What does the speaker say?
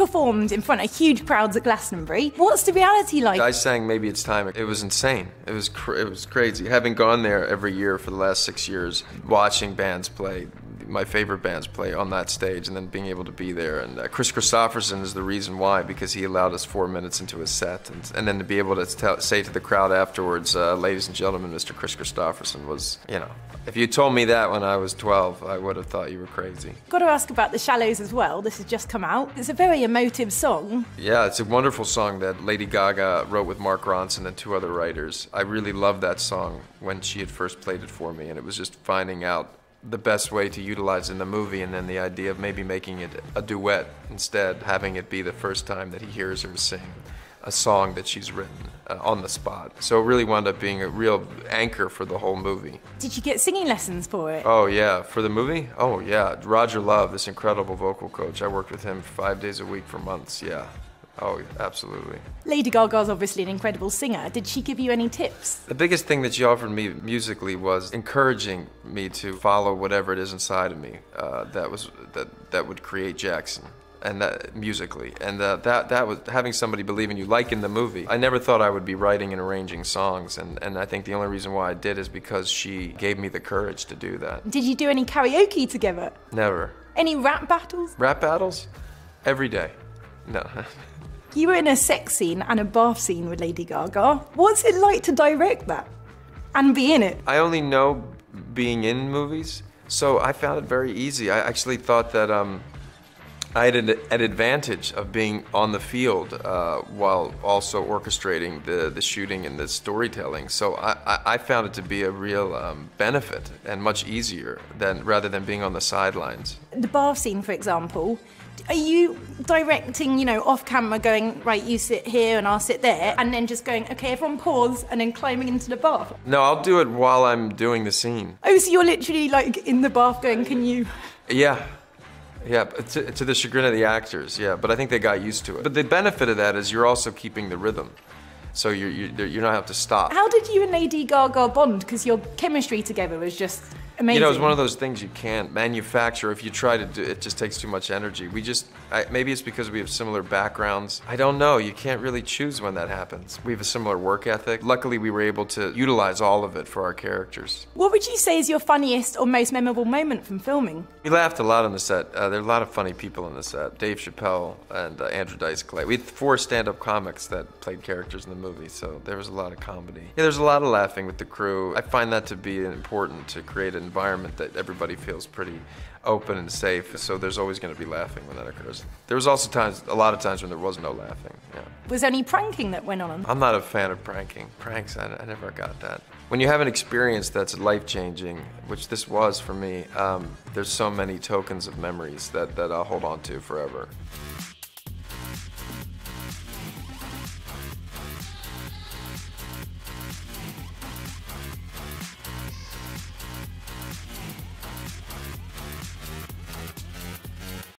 performed in front of huge crowds at Glastonbury. What's the reality like? I sang Maybe It's Time. It was insane. It was crazy. Having gone there every year for the last 6 years, watching bands play, my favorite bands play on that stage, and then being able to be there. And Chris Christopherson is the reason why, because he allowed us 4 minutes into his set. And then to be able to say to the crowd afterwards, ladies and gentlemen, Mr. Chris Christopherson was, you know, if you told me that when I was 12, I would have thought you were crazy. Got to ask about The Shallows as well. This has just come out. It's a very emotive song. Yeah, it's a wonderful song that Lady Gaga wrote with Mark Ronson and 2 other writers. I really loved that song when she had first played it for me, and it was just finding out the best way to utilize it in the movie, and then the idea of maybe making it a duet instead, having it be the first time that he hears her sing a song that she's written on the spot. So it really wound up being a real anchor for the whole movie. Did you get singing lessons for it? Oh yeah, for the movie? Oh yeah, Roger Love, this incredible vocal coach. I worked with him 5 days a week for months, yeah. Oh, absolutely. Lady Gaga's obviously an incredible singer. Did she give you any tips? The biggest thing that she offered me musically was encouraging me to follow whatever it is inside of me that would create Jackson, and that musically, and that was having somebody believe in you, like in the movie. I never thought I would be writing and arranging songs, and I think the only reason why I did is because she gave me the courage to do that. Did you do any karaoke together? Never. Any rap battles? Rap battles? Every day. No. You were in a sex scene and a bath scene with Lady Gaga. What's it like to direct that and be in it? I only know being in movies, so I found it very easy. I actually thought that I had an advantage of being on the field while also orchestrating the shooting and the storytelling. So I found it to be a real benefit and much easier rather than being on the sidelines. The bath scene, for example, are you directing, you know, off camera going, right, you sit here and I'll sit there, and then just going, okay, everyone pause, and then climbing into the bath? No, I'll do it while I'm doing the scene. Oh, so you're literally like in the bath going, can you? Yeah. Yeah, to the chagrin of the actors, yeah, but I think they got used to it. But the benefit of that is you're also keeping the rhythm, so you don't have to stop. How did you and Lady Gaga bond? Because your chemistry together was just amazing. You know, it's one of those things you can't manufacture. If you try to do it, just takes too much energy. Maybe it's because we have similar backgrounds. I don't know. You can't really choose when that happens. We have a similar work ethic. Luckily, we were able to utilize all of it for our characters. What would you say is your funniest or most memorable moment from filming? We laughed a lot on the set. There are a lot of funny people on the set. Dave Chappelle and Andrew Dice Clay. We had 4 stand-up comics that played characters in the movie, so there was a lot of comedy. Yeah, there's a lot of laughing with the crew. I find that to be important, to create an environment that everybody feels pretty open and safe, so there's always going to be laughing when that occurs. There was also a lot of times when there was no laughing, yeah. Was there any pranking that went on? I'm not a fan of pranking. Pranks, I never got that. When you have an experience that's life-changing, which this was for me, there's so many tokens of memories that I'll hold on to forever.